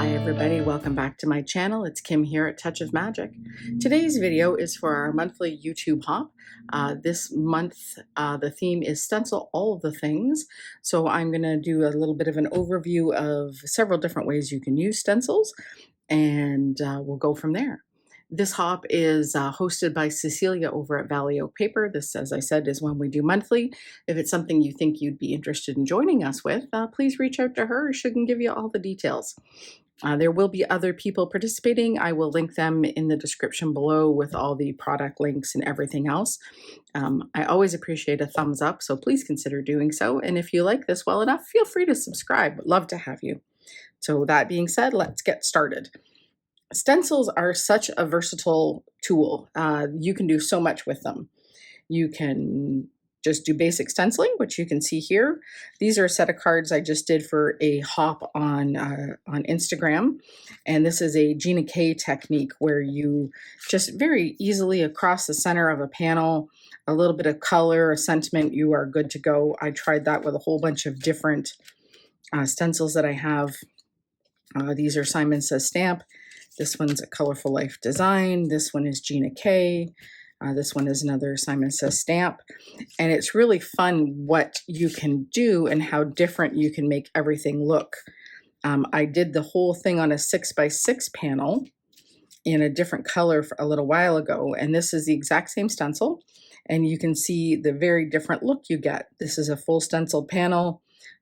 Hi everybody, welcome back to my channel. It's Kim here at Touch of Magic. Today's video is for our monthly YouTube hop. This month the theme is Stencil All the Things. So I'm going to do a little bit of an overview of several different ways you can use stencils, and we'll go from there. This hop is hosted by Cecilia over at Valley Oak Paper. This, as I said, is one we do monthly. If it's something you think you'd be interested in joining us with, please reach out to her. She can give you all the details. There will be other people participating. I will link them in the description below with all the product links and everything else. I always appreciate a thumbs up, so please consider doing so. And if you like this well enough, feel free to subscribe. Love to have you. So that being said, let's get started. Stencils are such a versatile tool. You can do so much with them. You can just do basic stenciling, which you can see here. These are a set of cards I just did for a hop on Instagram. And this is a Gina K technique where you just very easily across the center of a panel, a little bit of color, a sentiment, you are good to go. I tried that with a whole bunch of different stencils that I have. These are Simon Says Stamp. This one's a Colorful Life Design. This one is Gina K. This one is another Simon Says Stamp. And it's really fun what you can do and how different you can make everything look. I did the whole thing on a 6x6 panel in a different color for a little while ago. And this is the exact same stencil. And you can see the very different look you get. This is a full stenciled panel.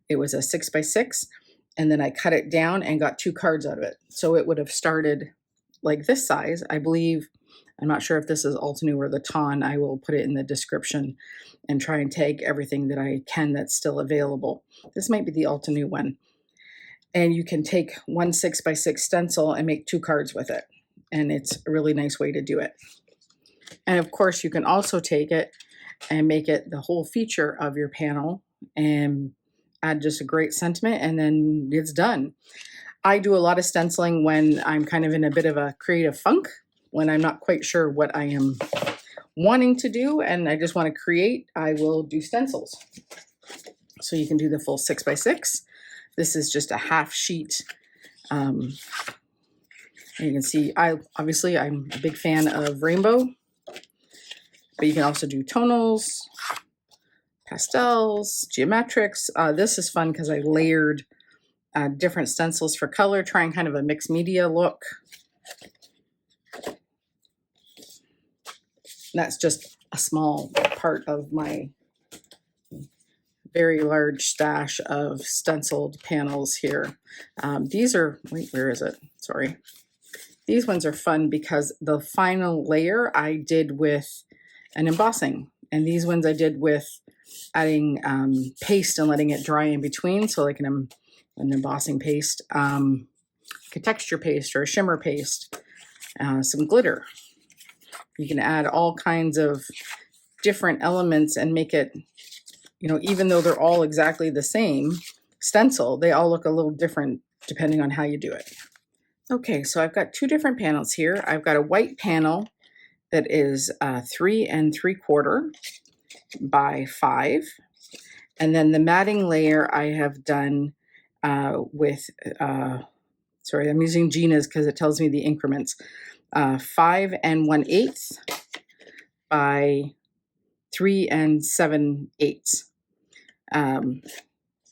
It was a 6x6. And then I cut it down and got 2 cards out of it. So it would have started like this size, I believe. I'm not sure if this is Altenew or the Ton. I will put it in the description and try and tag everything that I can that's still available. This might be the Altenew one. And you can take one 6x6 stencil and make 2 cards with it. And it's a really nice way to do it. And of course, you can also take it and make it the whole feature of your panel and add just a great sentiment, and then it's done. I do a lot of stenciling when I'm kind of in a bit of a creative funk, when I'm not quite sure what I am wanting to do and I just want to create, I will do stencils. So you can do the full 6x6. This is just a half sheet. And you can see, obviously I'm a big fan of rainbow, but you can also do tonals, pastels, geometrics. This is fun because I layered different stencils for color, trying kind of a mixed media look. That's just a small part of my very large stash of stenciled panels here. These are, wait, where is it? Sorry. These ones are fun because the final layer I did with an embossing. And these ones I did with adding paste and letting it dry in between. So like an embossing paste, like a texture paste or a shimmer paste, some glitter. You can add all kinds of different elements and make it, you know, even though they're all exactly the same stencil, they all look a little different depending on how you do it. Okay, so I've got 2 different panels here. I've got a white panel that is 3 3/4 by 5. And then the matting layer I have done with, sorry, I'm using Gina's because it tells me the increments. 5 1/8 by 3 7/8.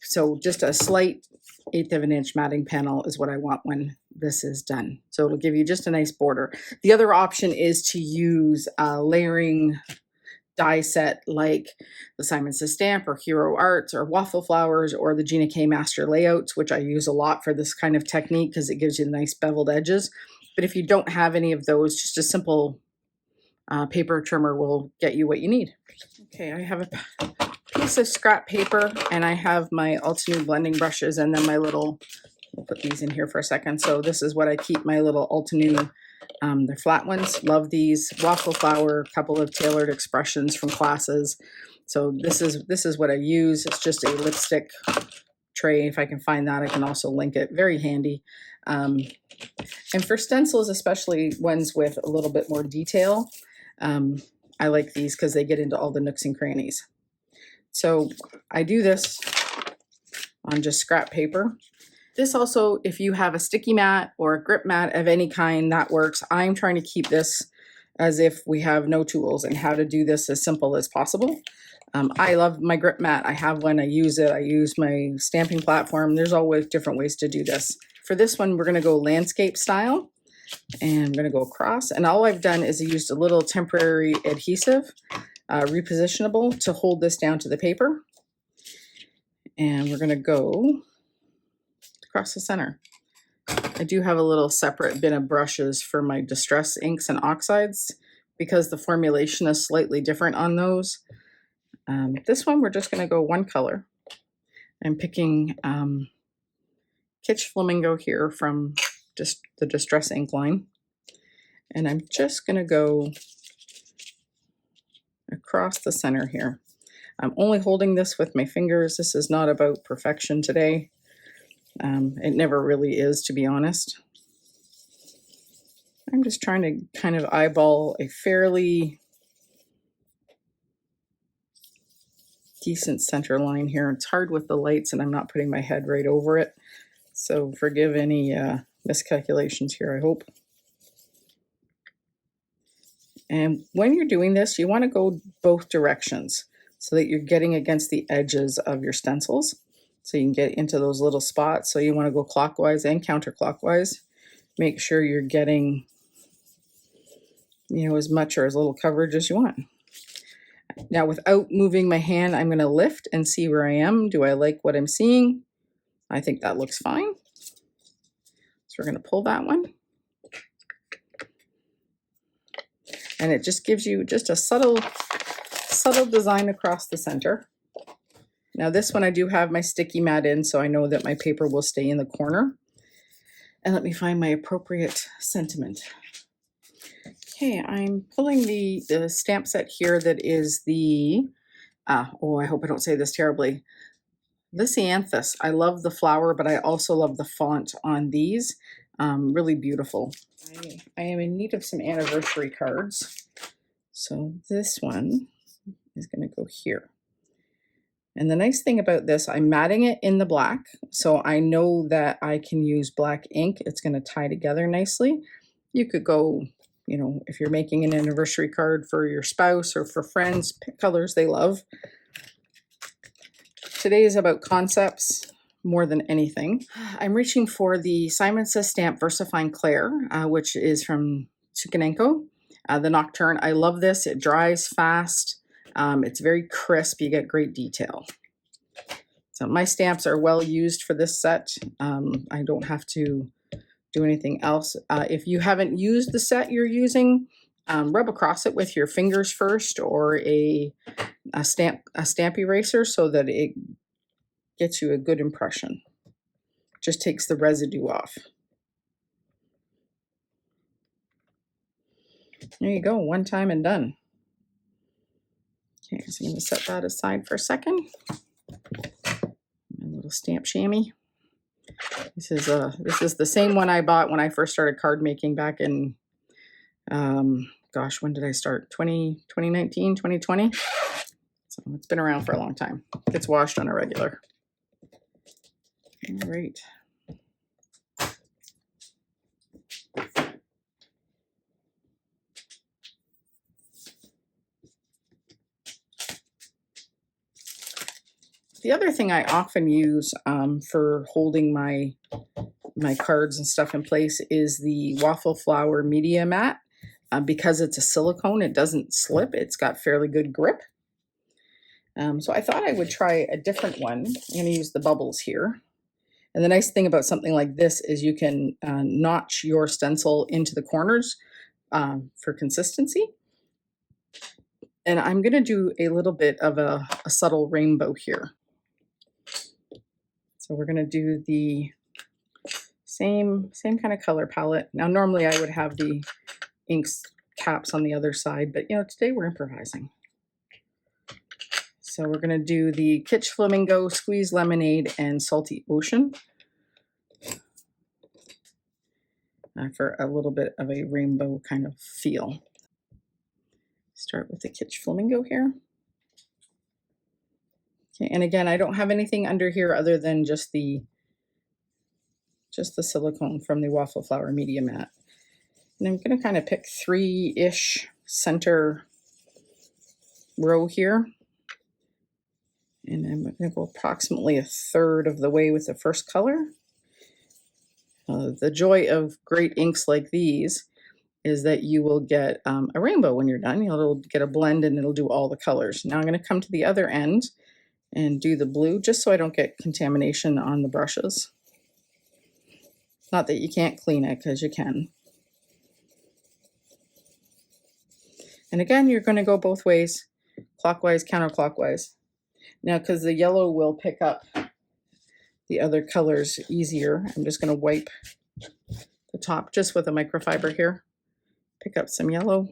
So just a slight 1/8 of an inch matting panel is what I want when this is done. So it'll give you just a nice border. The other option is to use layering die set like the Simon Says Stamp or Hero Arts or Waffle Flowers or the Gina K Master Layouts, which I use a lot for this kind of technique because it gives you nice beveled edges. But if you don't have any of those, just a simple paper trimmer will get you what you need. Okay, I have a piece of scrap paper and I have my Altenew blending brushes and then my little, we'll put these in here for a second. So this is what I keep my little Altenew, they're flat ones. Love these. Waffle Flower, couple of tailored expressions from classes. So this is what I use. It's just a lipstick tray. If I can find that, I can also link it. Very handy. And for stencils, especially ones with a little bit more detail, I like these because they get into all the nooks and crannies. So I do this on just scrap paper. This also, if you have a sticky mat or a grip mat of any kind, that works. I'm trying to keep this as if we have no tools and how to do this as simple as possible. I love my grip mat. I have one, I use it. I use my stamping platform. There's always different ways to do this. For this one, we're gonna go landscape style, and I'm gonna go across. And all I've done is I used a little temporary adhesive, repositionable, to hold this down to the paper. And we're gonna go across the center. I do have a little separate bin of brushes for my distress inks and oxides because the formulation is slightly different on those. This one, we're just going to go one color. I'm picking Kitsch Flamingo here from just the Distress ink line. And I'm just going to go across the center here. I'm only holding this with my fingers. This is not about perfection today. It never really is, to be honest. I'm just trying to kind of eyeball a fairly decent center line here. It's hard with the lights and I'm not putting my head right over it. So forgive any miscalculations here, I hope. And when you're doing this, you want to go both directions so that you're getting against the edges of your stencils so you can get into those little spots. So you want to go clockwise and counterclockwise. Make sure you're getting, you know, as much or as little coverage as you want. Now, without moving my hand, I'm going to lift and see where I am. Do I like what I'm seeing? I think that looks fine. So we're going to pull that one. And it just gives you just a subtle design across the center. Now this one I do have my sticky mat in, so I know that my paper will stay in the corner. And let me find my appropriate sentiment. Okay, I'm pulling the stamp set here that is the, oh, I hope I don't say this terribly, Lysianthus. I love the flower, but I also love the font on these. Really beautiful. I am in need of some anniversary cards. So this one is going to go here. And the nice thing about this, I'm matting it in the black, so I know that I can use black ink. It's going to tie together nicely. You could go, you know, if you're making an anniversary card for your spouse or for friends, pick colors they love. Today is about concepts more than anything. I'm reaching for the Simon Says Stamp VersaFine Clair, which is from Tsukanenko, the Nocturne. I love this. It dries fast. It's very crisp. You get great detail. So my stamps are well used for this set. I don't have to do anything else. If you haven't used the set you're using, rub across it with your fingers first, or a stamp eraser, so that it gets you a good impression. Just takes the residue off. There you go, one time and done. Okay, so I'm going to set that aside for a second. My little stamp chamois. This is the same one I bought when I first started card making back in, gosh, when did I start? 2019, 2020? So it's been around for a long time. It's washed on a regular. All right. The other thing I often use for holding my cards and stuff in place is the Waffle Flower Media Mat. Because it's a silicone, it doesn't slip. It's got fairly good grip. So I thought I would try a different one. I'm going to use the bubbles here. And the nice thing about something like this is you can notch your stencil into the corners for consistency. And I'm going to do a little bit of a subtle rainbow here. So we're going to do the same kind of color palette. Now normally I would have the inks caps on the other side, but you know, today we're improvising. So we're going to do the Kitsch Flamingo, Squeeze Lemonade, and Salty Ocean for a little bit of a rainbow kind of feel. Start with the Kitsch Flamingo here. Okay, and again, I don't have anything under here other than just the just the silicone from the Waffle Flower Media Mat. And I'm going to kind of pick 3-ish center row here. And I'm going to go approximately 1/3 of the way with the first color. The joy of great inks like these is that you will get a rainbow when you're done. You'll get a blend and it'll do all the colors. Now I'm going to come to the other end and do the blue just so I don't get contamination on the brushes. Not that you can't clean it, because you can. And again, you're going to go both ways, clockwise, counterclockwise. Now, because the yellow will pick up the other colors easier, I'm just going to wipe the top just with a microfiber here. Pick up some yellow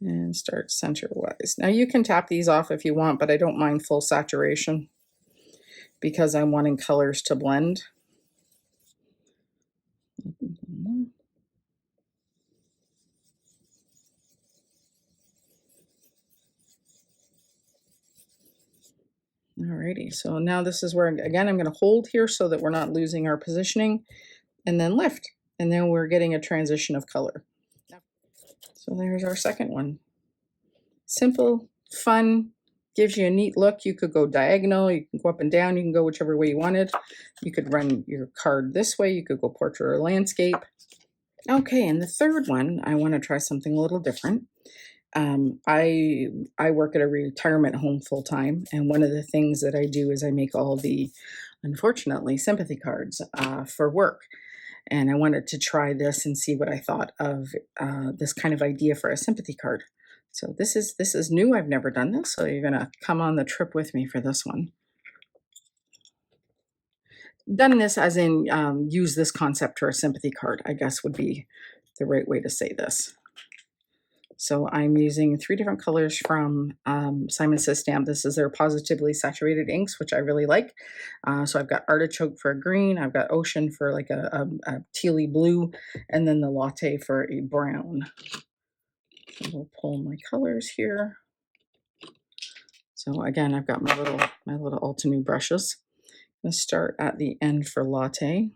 and start center-wise. Now you can tap these off if you want, but I don't mind full saturation because I'm wanting colors to blend. Alrighty, so now this is where, again, I'm going to hold here so that we're not losing our positioning, and then lift, and then we're getting a transition of color. So there's our second one. Simple, fun, gives you a neat look. You could go diagonal, you can go up and down, you can go whichever way you wanted. You could run your card this way, you could go portrait or landscape. Okay, and the third one, I want to try something a little different. I work at a retirement home full time, and one of the things that I do is I make all the, unfortunately, sympathy cards for work. And I wanted to try this and see what I thought of this kind of idea for a sympathy card. So this is new. I've never done this, so you're gonna come on the trip with me for this one. Done this as in use this concept for a sympathy card, I guess would be the right way to say this. So I'm using 3 different colors from Simon Says Stamp. This is their Pawsitively saturated inks, which I really like. So I've got Artichoke for a green, I've got Ocean for like a tealy blue, and then the Latte for a brown. So we'll pull my colors here. So again, I've got my little Altenew brushes. I'm gonna start at the end for Latte.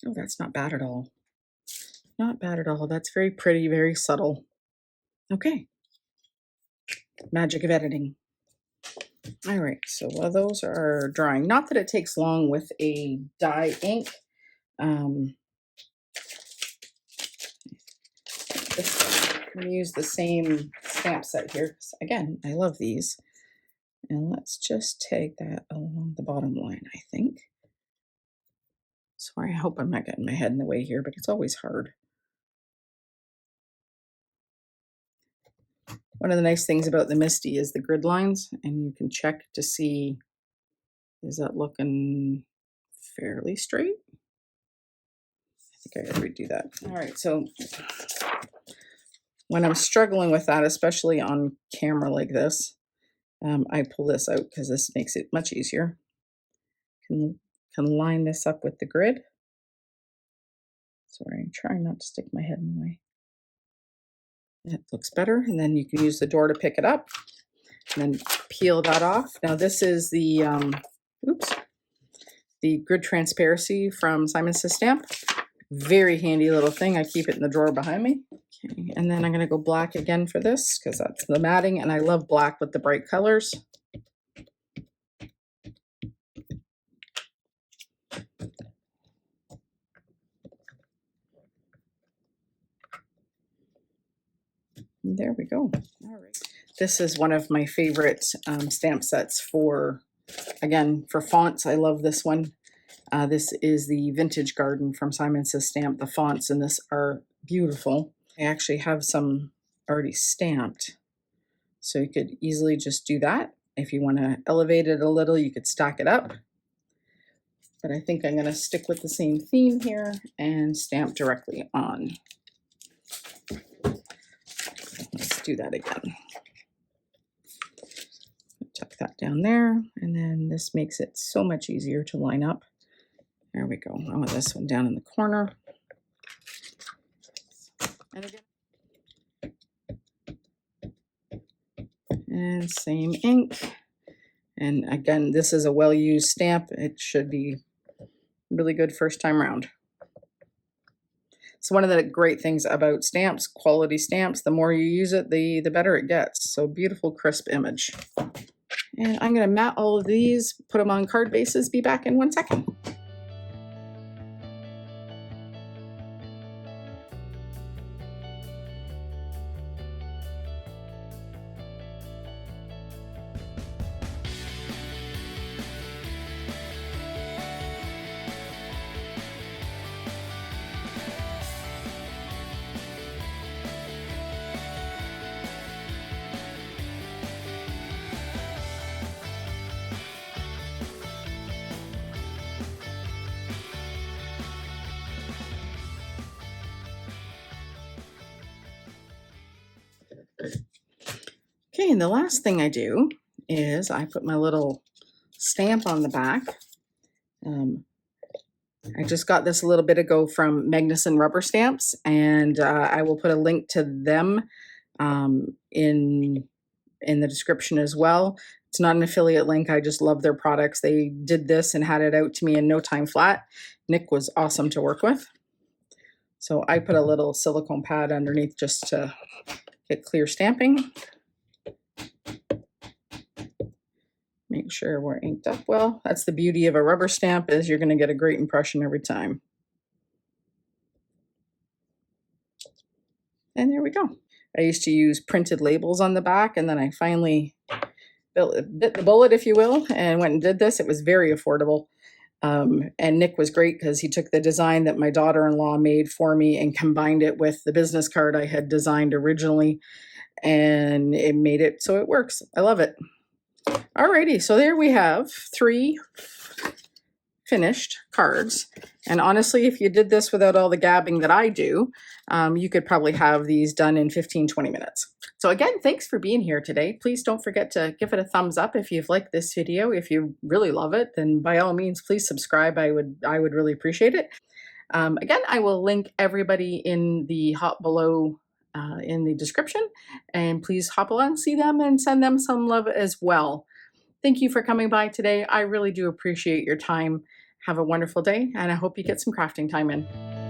Oh, that's not bad at all. Not bad at all. That's very pretty, very subtle. Okay. Magic of editing. All right, so while those are drying, not that it takes long with a dye ink. I'm going to use the same stamp set here. Again, I love these. And let's just take that along the bottom line, I think. Sorry, I hope I'm not getting my head in the way here, but it's always hard. One of the nice things about the Misty is the grid lines, and you can check to see, is that looking fairly straight? I think I gotta redo that. All right, so when I'm struggling with that, especially on camera like this, I pull this out because this makes it much easier. Can line this up with the grid. Sorry, I'm trying not to stick my head in the way. That looks better, and then you can use the door to pick it up and then peel that off. Now this is the the grid transparency from Simon Says Stamp. Very handy little thing. I keep it in the drawer behind me. Okay, and then I'm going to go black again for this because that's the matting, and I love black with the bright colors. There we go. All right. This is one of my favorite stamp sets for, again, for fonts. I love this one. This is the Vintage Garden from Simon Says Stamp. The fonts in this are beautiful. I actually have some already stamped, so you could easily just do that. If you want to elevate it a little, you could stack it up. But I think I'm going to stick with the same theme here and stamp directly on. Let's do that again. Tuck that down there, and then this makes it so much easier to line up. There we go. I want this one down in the corner. And again, and same ink. And again, this is a well-used stamp. It should be really good first time around. So one of the great things about stamps, quality stamps, the more you use it, the better it gets. So beautiful, crisp image. And I'm going to mat all of these, put them on card bases, be back in 1 second. Okay, and the last thing I do is I put my little stamp on the back. I just got this a little bit ago from Magnuson Rubber Stamps, and I will put a link to them in the description as well. It's not an affiliate link. I just love their products. They did this and had it out to me in no time flat. Nick was awesome to work with. So I put a little silicone pad underneath just to get clear stamping. Make sure we're inked up well. That's the beauty of a rubber stamp, is you're going to get a great impression every time. And there we go. I used to use printed labels on the back, and then I finally bit the bullet, if you will, and went and did this. It was very affordable. And Nick was great because he took the design that my daughter-in-law made for me and combined it with the business card I had designed originally, and it made it so it works. I love it. Alrighty, so there we have 3 finished cards. And honestly, if you did this without all the gabbing that I do, you could probably have these done in 15-20 minutes. So again, thanks for being here today. Please don't forget to give it a thumbs up if you've liked this video. If you really love it, then by all means, please subscribe. I would really appreciate it. Again, I will link everybody in the hop below in the description, and please hop along, see them, and send them some love as well. Thank you for coming by today. I really do appreciate your time. Have a wonderful day, and I hope you get some crafting time in.